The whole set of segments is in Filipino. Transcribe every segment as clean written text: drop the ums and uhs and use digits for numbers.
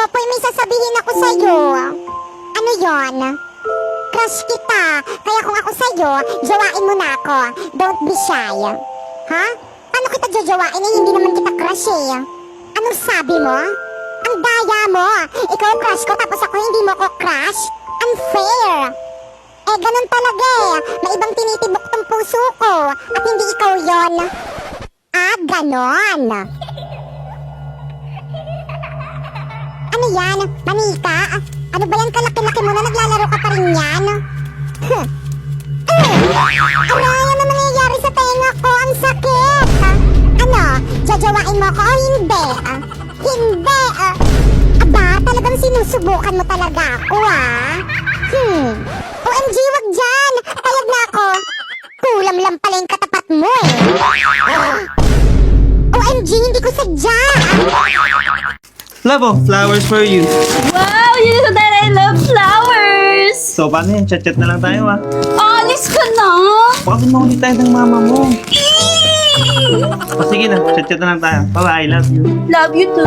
Popoy, may sasabihin ako sa'yo. Ano yon? Crush kita. Kaya kung ako sa'yo, jawain mo na ako. Don't be shy. Ha? Paano kita jajawain eh? Hindi naman kita crush eh. Anong sabi mo? Ang daya mo. Ikaw ang crush ko tapos ako hindi mo ko crush? Unfair. Eh, ganun talaga eh. May ibang tinitibok tong puso ko. At hindi ikaw yon. Ah, ganon. Ano yan? Manika? Ano ba yan? Kalaki-laki mo na naglalaro ka pa rin yan? Aray, ano nangyayari sa tenga ko? Ang sakit! Ano? Jajawain mo ko o hindi? Hindi! Aba, talagang sinusubukan mo talaga ako OMG, wag dyan! Payag na ako! Kulam lang pala yung katapat mo eh! OMG, hindi ko sadya! Love, flowers for you. Wow! You know that I love flowers! So, paano yan? Chat-chat na lang tayo, ah. Alis ka na! Baka mahuli tayo ng mama mo. Eee! O, sige na. Chat-chat na lang tayo. Bye, I love you. Love you too.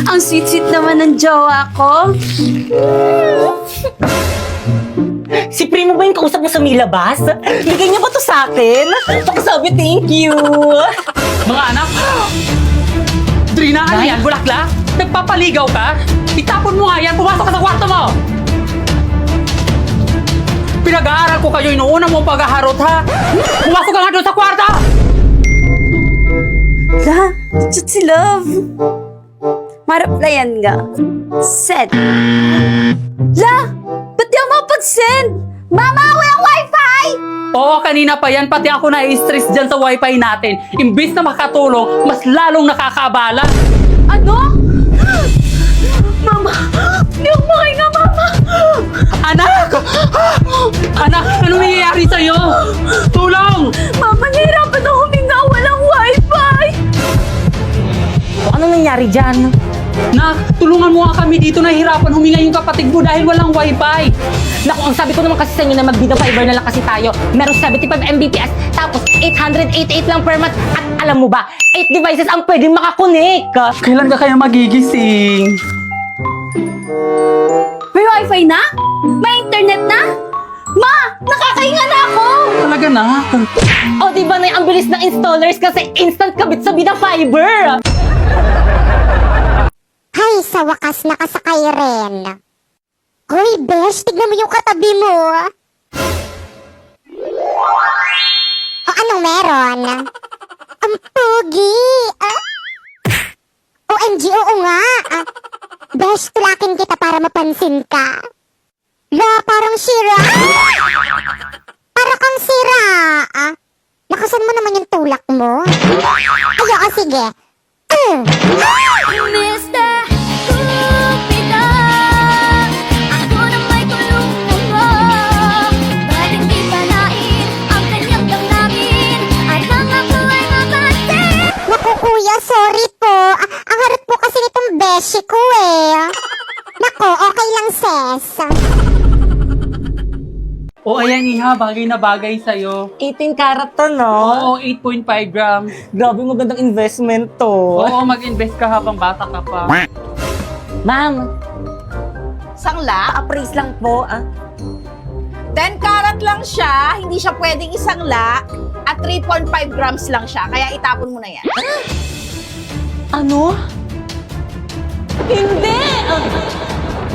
Ang sweet-sweet naman ng jowa ko. Si Primo ba yung kausap mo sa Milabas? Bigay niya ba to sa akin? Pakisabi, thank you. Mga anak! Drina, ano yan? Bulakla? Nagpapaligaw ka? Itapon mo nga yan! Pumasok ka sa kwarto mo! Pinag-aaral ko kayo, inuuna mo paghaharot, ha? Pumasok ka nga doon sa kwarto! La, chat si Love. Maraplayan nga. Send. La, ba't di ako makapag-send? Mama, walang wifi! Oo, kanina pa yan. Pati ako na-stress dyan sa wifi natin. Imbis na makatulong, mas lalong nakakaabala. Ano? Mama, hindi ako makahinga, Mama. Anak! Anak, anong nangyayari sa'yo? Tulong! Mama, nahirapan ako huminga. Walang wifi. O, anong nangyari dyan? Nak, tulungan mo nga kami dito. Nahihirapan huminga yung kapatid mo dahil walang wifi. Naku, ang sabi ko naman kasi sa inyo na mag-Vida Fiber na lang kasi tayo. Meron 75 Mbps, tapos 888 lang per month. At alam mo ba, 8 devices ang pwedeng makakonek. Kailan ka kaya magigising? May wifi na? May internet na? Ma, nakakahinga na ako. Talaga na. O, di ba na ang bilis ng installers kasi instant kabit sa Vida Fiber. Hay, sa wakas nakasakay rin. Hoy, Besh, tignan mo yung katabi mo. O, anong meron? Ang pogi. OMG, oo nga. Besh, tulakin kita para mapansin ka. La, parang sira. Para kang sira. Lakasan mo naman yung tulak mo. Ayoko, sige. Mr. Cupido, ako na may tulungan mo. Ba't hindi palain ang kanyang damdamin at ang ako ay mapansin? Naku, kuya, sorry po. Ang harap po kasi nitong beshi ko eh. Naku, okay lang, sis. O ayan iha, bagay na bagay sa'yo. 18 karat to, no? Oo, 8.5 grams. Grabe, magandang investment to. Oo, mag-invest ka habang bata ka pa. Ma'am, Sangla, appraise lang po, 10 karat lang siya, hindi siya pwedeng isangla, at 3.5 grams lang siya, kaya itapon mo na yan. Ano? Hindi!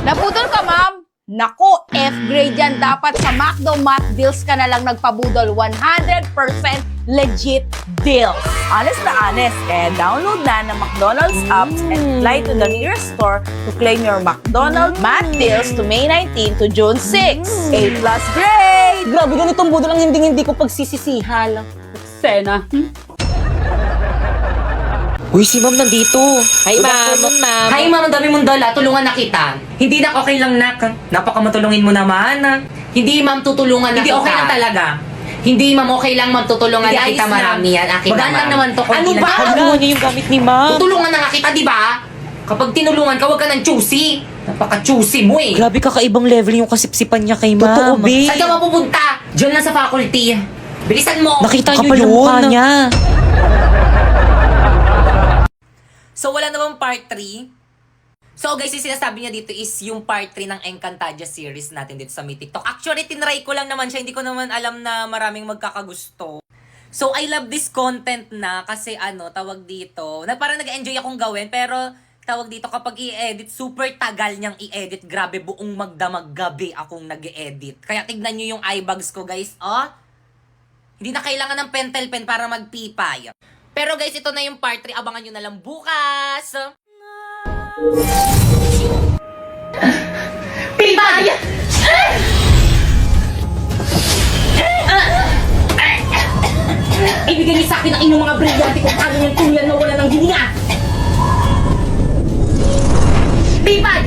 Naputol ka, ma'am? Nako, F-grade yan. Dapat sa McDo Math Deals ka na lang nagpabudol. 100% legit deals. Honest na honest. Kaya download na ng McDonald's apps and fly to the nearest store to claim your McDonald's Math Deals to May 19 to June 6. A+ grade! Grabe, ganitong budol ang hindi ko pagsisisihal. Sena. Uy, si ma'am nandito. Hi, ma'am. Hi, ma'am. Ang dami mong dala. Tulungan na kita. Hindi na okay lang, nak. Napakamatulungin mo naman. Hindi, ma'am. Tutulungan na kita. Hindi, okay lang talaga. Hindi, ma'am. Okay lang, ma'am. Tutulungan na kita. Marami yan. Akin na, lang naman to. Ano ba? Ano niyo yung gamit ni ma'am? Tutulungan na nga kita, di ba? Kapag tinulungan ka, huwag ka ng choosy. Napaka-choosy mo eh. Grabe, kakaibang level yung kasipsipan niya kay ma'am. Totoo, babe. Saan ka mapupunta? Diyan lang sa faculty. Bilisan mo. Nakita niyo yun? Mukha niya. So, wala namang part 3. So guys, yung sinasabi niya dito is yung part 3 ng Encantadia series natin dito sa may TikTok. Actually, tinry ko lang naman siya. Hindi ko naman alam na maraming magkakagusto. So, I love this content na kasi tawag dito, na parang nag-enjoy akong gawin, pero tawag dito kapag i-edit, super tagal niyang i-edit. Grabe, buong magdamag gabi akong nag-edit. Kaya tignan niyo yung eye bags ko, guys. Oh, hindi na kailangan ng pentel pen para magpipay. Pero guys, ito na yung part 3. Abangan nyo na lang bukas. Pipay! Ibigay niyo sa akin ang inyong mga brilyante kung paano niyang tuluyan na wala ng hininga! Pipay!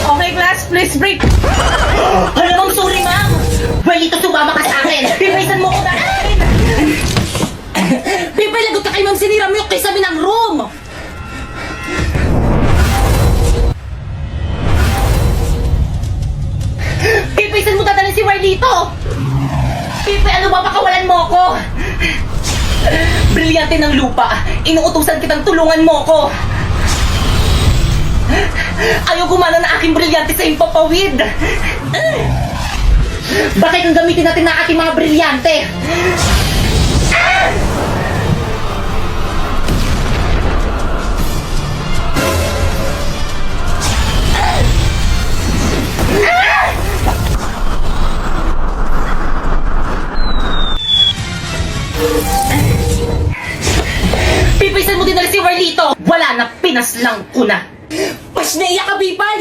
Okay, class, please break. Alam mong sorry, ma'am! Balito, sumama ka sa akin! Pipaysan mo ko dahil! Pipay, lagot ka kay ma'am, sinira mo yung kisame ng room! Pipaysan mo dadalhin si Marlito! Pipay, ano ba pakawalan mo ko? Brilyante ng lupa! Inuutusan kitang tulungan mo ko! Ayaw gumana na aking brilyante sa impapawid! Bakit ang gamitin natin na aking mga brilyante? Pipaysan mo din na si Marlito! Wala na, pinaslang ko na! Pas naiyak ka, Pipay!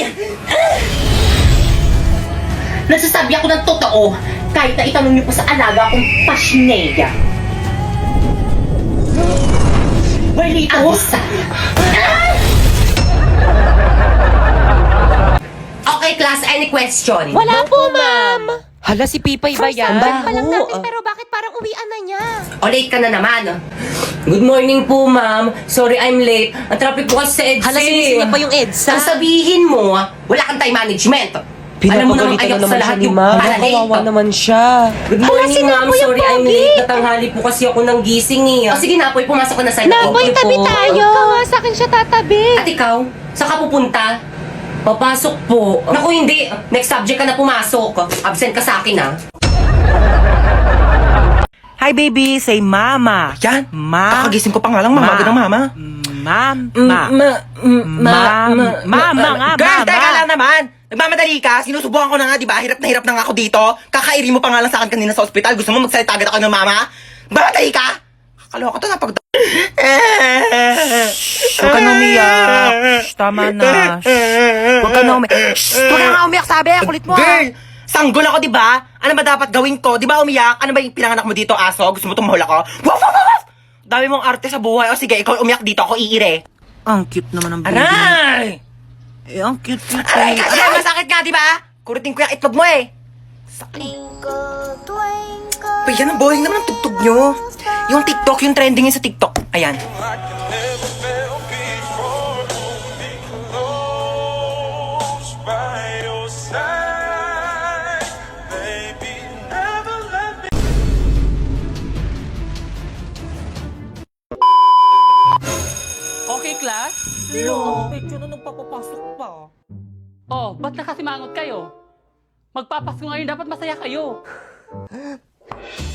Nagsasabi ako ng totoo kahit na itanong niyo pa sa alaga akong pasneya. Marlito! Okay, class, any question? Wala po, ma'am! Hala, si Pipay ba yan? pa lang natin, pero bakit parang uwian na niya? O, late ka na naman. Good morning po, ma'am. Sorry, I'm late. Ang traffic po kasi sa EDSA. Hala, sinisingit pa yung EDSA. Ang sabihin mo, wala kang time management. Alam mo namang Pinapagalitan ayak na naman sa siya lahat ni yung ma'am. para late. Kawawa naman siya. Good morning, ma'am. Sorry, I'm late. Natanghali po kasi ako ng gising eh. O sige, Napoy, pumasok ka na sa loob. Napoy, tabi tayo. Ikaw nga sa akin siya tatabi. At ikaw, saan ka pupunta? Papasok po. Naku, hindi. Next subject ka na pumasok. Absent ka sa akin, ha? Hi, baby. Say mama. Yan. Ma. Kakagising ko pa nga lang, mama. Ganang mama. Mama nga, Girl, mama. teka lang naman. Nagmamadali ka. Sinusubukan ko na nga, di ba? Hirap na nga ako dito. Kakairi mo pa nga lang sa akin kanina sa ospital. Gusto mo magsalita agad ako ng mama? Nagmamadali ka. Kakaloka to na pag... Huwag ka na umiyak. Shh, tama na. Huwag ka na umiyak. Shh, huwag ka nga umiyak, sabi. Kulit mo. Girl, sanggol ako, di ba? Ano ba dapat gawin ko? Di ba umiyak? Ano ba yung pinanganak mo dito, aso? Gusto mo tumahol ako? Waf, waf, waf, waf! Dami mong arte sa buhay. O sige, ikaw umiyak dito. Ako iire. Ang cute naman ng baby. Aray! Eh, ang cute. Aray, kasi masakit nga, di ba? Kurutin ko yung itlog mo eh. Uy, yan ang boring naman ang tugtog nyo. Yung TikTok, yung trending yun sa TikTok. Ayan. Okay, class? Medyo na nagpapapasok pa. Oh, ba't nakasimangot kayo? Magpapasko ngayon, dapat masaya kayo.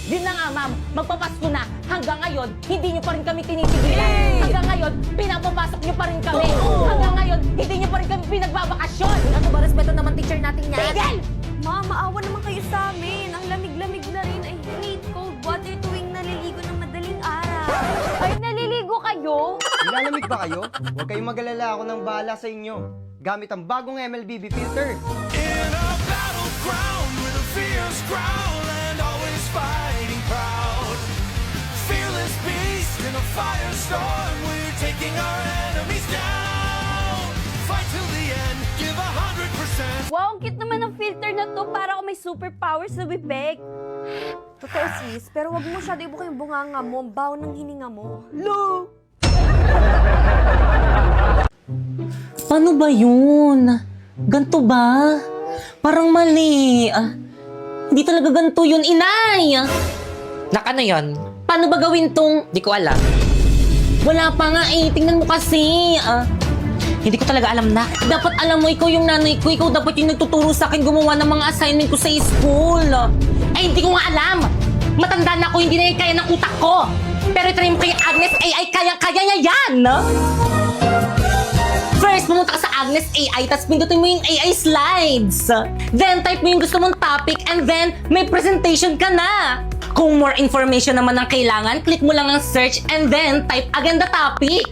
Yun na nga, ma'am. Magpapasko na. Hanggang ngayon, hindi niyo pa rin kami tinitigilan. Hanggang ngayon, pinapapasok niyo pa rin kami. Hanggang ngayon, hindi niyo pa rin kami pinagbabakasyon. Ano ba, respeto naman teacher natin yan? Tigil! Ma, maawa naman kayo sa amin. Ang lamig-lamig na rin. I hate cold water tuwing naliligo ng madaling araw. Ay, naliligo kayo? Nilalamig ba kayo? Huwag kayong mag-alala, ako nang bahala sa inyo. Gamit ang bagong MLBB filter. In a battleground with a fierce growl and always fighting proud. Fearless beast in a firestorm, we're taking our enemies down. Fight till the end, give 100%. Wow, ang cute naman ng filter na to. Para ako may superpowers sa bibig. Totoo sis, pero wag mo masyado ibuka yung bunganga mo. Ang baho ng hininga mo. Lo! Paano ba yun? Ganto ba? Parang mali. Hindi talaga ganito yun, inay. Ano yon? Paano ba gawin tong... Di ko alam. Wala pa nga eh. Tingnan mo kasi. Hindi ko talaga alam, Nak. Dapat alam mo, ikaw yung nanay ko. Ikaw dapat yung nagtuturo sa akin gumawa ng mga assignment ko sa school. Hindi ko nga alam. Matanda na ako, hindi na yung kaya ng utak ko. Pero try mo kay Agnes AI, kaya niya yan. First, pumunta ka sa Agnes AI, tapos pindutin mo yung AI slides. Then, type mo yung gusto mong topic, and then, may presentation ka na. Kung more information naman ang kailangan, click mo lang ang search, and then, type agad the topic.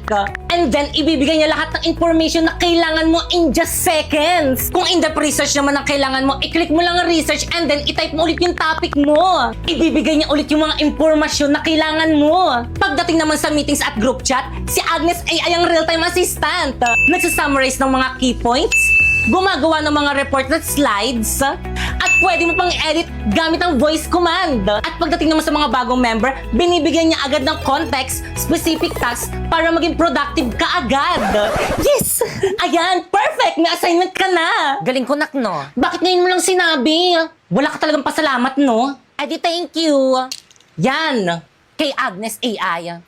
And then, ibibigay niya lahat ng information na kailangan mo in just seconds. Kung in-depth research naman ang kailangan mo, i-click mo lang ang research, and then, i-type mo ulit yung topic mo. Ibibigay niya ulit yung mga impormasyon na kailangan mo. Pagdating naman sa meetings at group chat, si Agnes AI ang real-time assistant. Nagsasummarize ng mga key points, gumagawa ng mga report at slides, at pwede mo pang edit gamit ang voice command. At pagdating naman sa mga bagong member, binibigyan niya agad ng context, specific tasks para maging productive ka agad. Yes! Ayan, perfect! May assignment ka na! Galing ko, Nak, no? Bakit ngayon mo lang sinabi? Wala ka talagang pasalamat, no? Edi thank you. Yan, kay Agnes AI.